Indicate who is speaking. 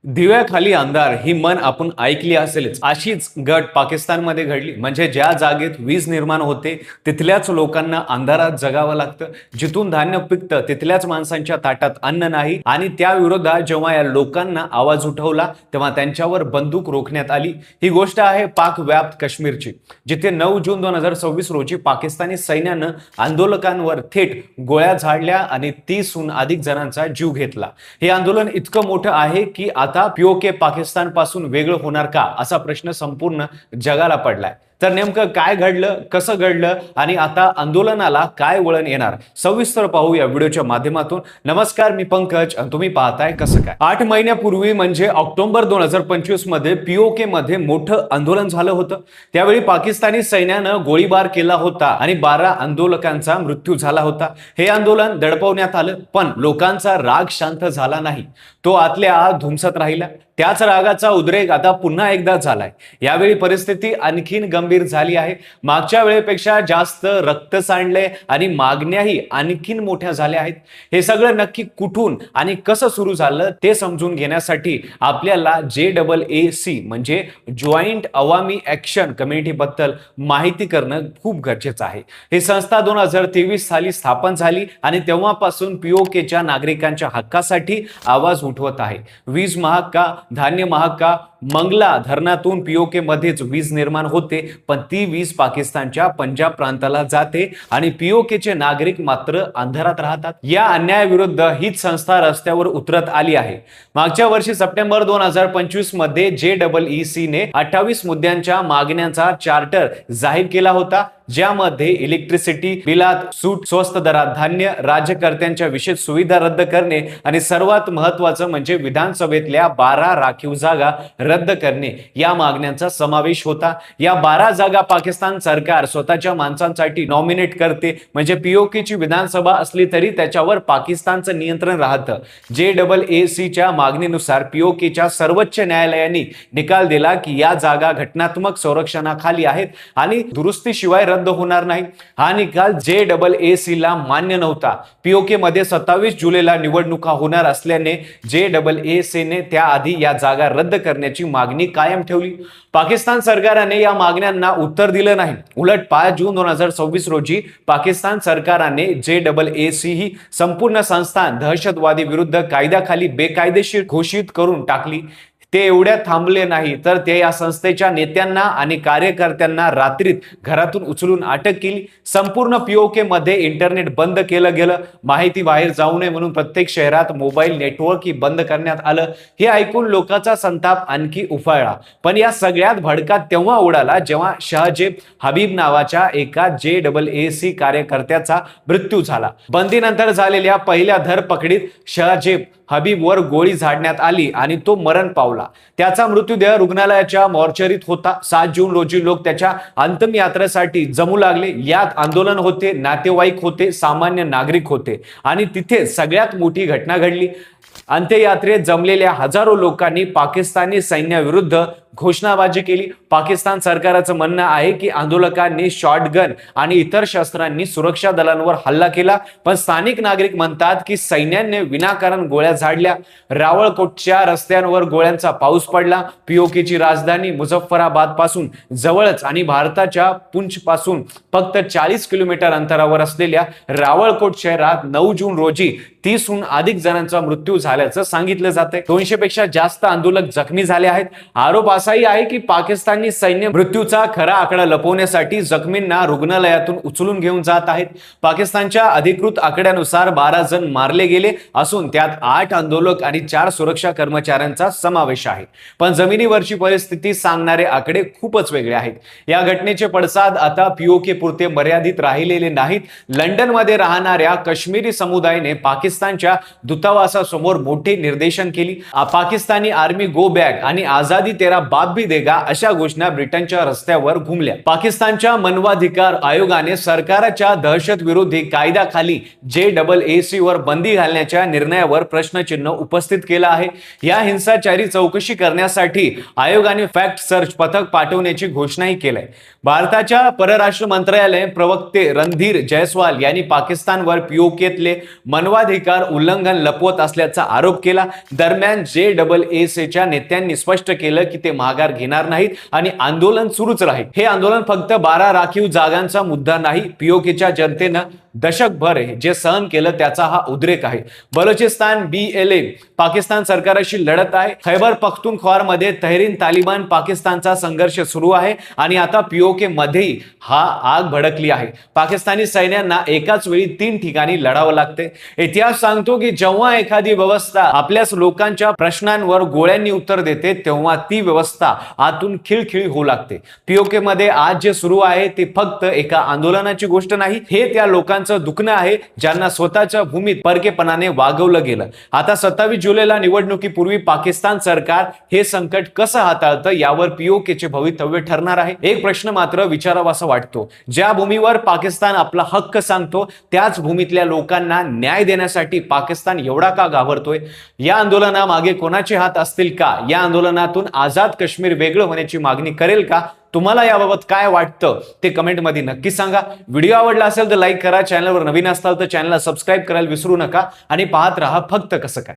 Speaker 1: दिव्याखाली अंधार ही म्हण आपण ऐकली असेलच. अशीच गट पाकिस्तानमध्ये घडली. म्हणजे ज्या जागेत वीज निर्माण होते तिथल्याच लोकांना अंधारात जगावं लागतं. जिथून धान्य पिकतं तिथल्याच माणसांच्या ताटात अन्न नाही आणि त्या विरोधात जेव्हा या लोकांना आवाज उठवला तेव्हा त्यांच्यावर बंदूक रोखण्यात आली. ही गोष्ट आहे पाक व्याप्त काश्मीरची, जिथे 9 जून 2026 रोजी पाकिस्तानी सैन्यानं आंदोलकांवर थेट गोळ्या झाडल्या आणि 30हून अधिक जणांचा जीव घेतला. हे आंदोलन इतकं मोठं आहे की आता पीओके पाकिस्तान पासून वेगळं होणार का असा प्रश्न संपूर्ण जगाला पडलाय. तर नेमकं काय घडलं, कसं घडलं आणि आता आंदोलनाला काय वळण येणार, सविस्तर पाहू या व्हिडिओच्या माध्यमातून. नमस्कार, मी पंकज आणि तुम्ही पाहताय कसं काय. 8 महिन्यापूर्वी म्हणजे ऑक्टोबर 2025 मध्ये पीओके मध्ये मोठं आंदोलन झालं होतं. त्यावेळी पाकिस्तानी सैन्यानं गोळीबार केला होता आणि 12 आंदोलकांचा मृत्यू झाला होता. हे आंदोलन दडपवण्यात आलं, पण लोकांचा राग शांत झाला नाही. तो आतल्या आत धुमसत राहिला. त्याच रागाचा उद्रेक आता पुन्हा एकदा झालाय. यावेळी परिस्थिती आणखीन गंभीर झाली आहे. मागच्या वेळेपेक्षा जास्त रक्त सांडले आणि मागण्याही आणखीन मोठ्या झाल्या आहेत. हे सगळं नक्की कुठून आणि कसं सुरू झालं ते समजून घेण्यासाठी आपल्याला JAAC म्हणजे जॉईंट अवामी ऍक्शन कमिटी बद्दल माहिती करणं खूप गरजेचं आहे. ही संस्था 2023 साली स्थापन झाली आणि तेव्हापासून पीओकेच्या नागरिकांच्या हक्कासाठी आवाज उठवत आहे. वीज महाग का, धान्य महाग का, मंगला धरणातून पीओके मध्येच वीज निर्माण होते, पण ती वीज पाकिस्तानच्या पंजाब प्रांताला जाते आणि पीओकेचे नागरिक मात्र अंधारात राहतात. या अन्यायाविरुद्ध हीच संस्था रस्त्यावर उतरत आली आहे. मागच्या वर्षी सप्टेंबर 2025 मध्ये JAAC ने 28 मुद्द्यांच्या मागण्यांचा चार्टर जाहीर केला होता, ज्यामध्ये इलेक्ट्रिसिटी बिलात सूट, स्वस्त दरात धान्य, राज्यकर्त्यांच्या विशेष सुविधा रद्द करणे आणि सर्वात महत्त्वाचं म्हणजे विधानसभेतल्या 12 राखीव जागा रद्द करणे या मागण्यांचा समावेश होता. या 12 जागा पाकिस्तान सरकार स्वतःच्या माणसांसाठी नॉमिनेट करते. म्हणजे पीओकेची विधानसभा असली तरी त्याच्यावर पाकिस्तानचं नियंत्रण राहतं. JAACच्या मागणीनुसार पीओकेच्या सर्वोच्च न्यायालयाने निकाल दिला की या जागा घटनात्मक संरक्षणाखाली आहेत आणि दुरुस्तीशिवाय रद्द होणार नाही. हा निकाल JAAC ला मान्य नव्हता. पीओके मध्ये 27 जुलैला निवडणुका होणार असल्याने JAAC ने त्याआधी या जागा रद्द करण्याची मागणी कायम ठेवली. पाकिस्तान सरकारने या मागण्यांना उत्तर दिलं नाही. उलट 5 जून 2026 रोजी पाकिस्तान सरकारने JAAC ही संपूर्ण संस्था दहशतवादी विरुद्ध कायद्याखाली बेकायदेशीर घोषित करून टाकली. ते एवढ्यात थांबले नाही तर ते या संस्थेच्या नेत्यांना आणि कार्यकर्त्यांना रात्रीत घरातून उचलून अटक केली. संपूर्ण पीओके मध्ये इंटरनेट बंद केलं गेलं. माहिती बाहेर जाऊ नये म्हणून प्रत्येक शहरात मोबाईल नेटवर्क बंद करण्यात आलं. हे ऐकून लोकांचा संताप आणखी उफाळला. पण या सगळ्यात भडका तेव्हा उडाला जेव्हा शहजेब हबीब नावाच्या एका JAAC कार्यकर्त्याचा मृत्यू झाला. बंदीनंतर झालेल्या पहिल्या धरपकडीत शहजेब हबीबवर गोळी झाडण्यात आली आणि तो मरण पावला. त्याचा मृतदेह रुग्णालयाच्या मॉर्चरीत होता. 7 जून रोजी लोक त्याच्या अंत्ययात्रेसाठी जमू लागले. यात आंदोलन होते, नातेवाईक होते, सामान्य नागरिक होते आणि तिथे सगळ्यात मोठी घटना घडली. अंत्ययात्रेत जमलेल्या हजारो लोकांनी पाकिस्तानी सैन्याविरुद्ध घोषणाबाजी केली. पाकिस्तान सरकारचं म्हणणं आहे की आंदोलकांनी शॉटगन आणि इतर शस्त्रांनी सुरक्षा दलांवर हल्ला केला, पण स्थानिक नागरिक म्हणतात की सैन्याने विनाकारण गोळ्या झाडल्या. रावळकोटच्या रस्त्यांवर गोळ्यांचा पाऊस पडला. पीओकेची राजधानी मुझफ्फराबाद पासून जवळच आणि भारताच्या पुंछ पासून फक्त 40 किलोमीटर अंतरावर असलेल्या रावळकोट शहरात 9 जून रोजी 30हून अधिक जणांचा मृत्यू झाल्याचं सांगितलं जातंय. 200 पेक्षा जास्त आंदोलक जखमी झाले आहेत. आरोप असाही आहे की पाकिस्तानी सैन्य मृत्यूचा खरा आकडा लपवण्यासाठी जखमींना रुग्णालयातून उचलून घेऊन जात आहेत. पाकिस्तानच्या अधिकृत आकड्यानुसार 12 जण मारले गेले असून त्यात 8 आंदोलक आणि 4 सुरक्षा कर्मचाऱ्यांचा समावेश आहे. पण जमिनीवरची परिस्थिती सांगणारे आकडे खूपच वेगळे आहेत. या घटनेचे पडसाद आता पीओके पुरते मर्यादित राहिलेले नाहीत. लंडनमध्ये राहणाऱ्या काश्मीरी समुदायाने पाकिस्तानच्या दूतावासासमोर मोठे निदर्शन केली. पाकिस्तानी आर्मी गो बॅक आणि आझादी तेरा बाप भी देगा अशा घोषणा ब्रिटनच्या रस्त्यावर घुमल्या. पाकिस्तानच्या मानवाधिकार आयोगाने सरकारच्या दहशत विरोधी कायद्याखाली JAAC वर बंदी घालण्याच्या निर्णयावर प्रश्न प्रश्नचिन्ह उपस्थित केलं आहे। या हिंसाचारी चौकशी करण्यासाठी आयोगाने फॅक्ट सर्च पथक पाठवण्याची घोषणाही केली आहे। भारताच्या परराष्ट्र मंत्रालय प्रवक्ते रणधीर जयस्वाल यांनी पाकिस्तानवर पीओकेतले मानवाधिकार उल्लंघन लपवत असल्याचा आरोप केला। दरम्यान JAACच्या नेत्यांनी स्पष्ट केलं की ते माघार घेणार नाहीत आणि आंदोलन सुरूच राहील। हे आंदोलन फक्त 12 राखीव जागांचा मुद्दा नाही, पीओकेच्या जनतेनं दशकभर जे सहन केलं त्याचा हा उद्रेक आहे। बलोचिस्तान BLA पाकिस्तान सरकाराशी लढत आहे। खैबर पख्तूनख्वारमध्ये तहरीन तालिबान पाकिस्तानचा संघर्ष सुरू आहे आणि आता पीओके मध्येही हा आग भडकली आहे। पाकिस्तानी सैन्यांना एकाच वेळी 3 ठिकाणी लढावं लागते। इतिहास सांगतो की जेव्हा एखादी व्यवस्था आपल्याच लोकांच्या प्रश्नांवर गोळ्यांनी उत्तर देते तेव्हा ती व्यवस्था आतून खिळखिळी होऊ लागते। पीओके मध्ये आज जे सुरू आहे ते फक्त एका आंदोलनाची गोष्ट नाही, हे त्या लोकांचं दुखणं आहे ज्यांना स्वतःच्या भूमीत परकेपणाने वागवलं गेलं। आता 27 जुलैला निवडणुकीपूर्वी पाकिस्तान सरकार हे संकट कसं हाताळतं यावर पीओकेचे भवितव्य ठरणार आहे। एक प्रश्न मात्र विचारावासा वाटतो, ज्या भूमीवर पाकिस्तान आपला हक्क सांगतो त्याच भूमीतल्या लोकांना न्याय देण्यासाठी पाकिस्तान एवढा का घाबरतोय? या आंदोलनामागे कोणाचे हात असतील का? या आंदोलनातून आझाद काश्मीर वेगळं होण्याची मागणी करेल का? तुम्हाला याबाबत काय वाटतं ते कमेंटमध्ये नक्की सांगा। व्हिडिओ आवडला असेल तर लाईक करा, चॅनलवर नवीन असाल तर चॅनलला सबस्क्राईब करायला विसरू नका आणि पाहत रहा फक्त कसं काय।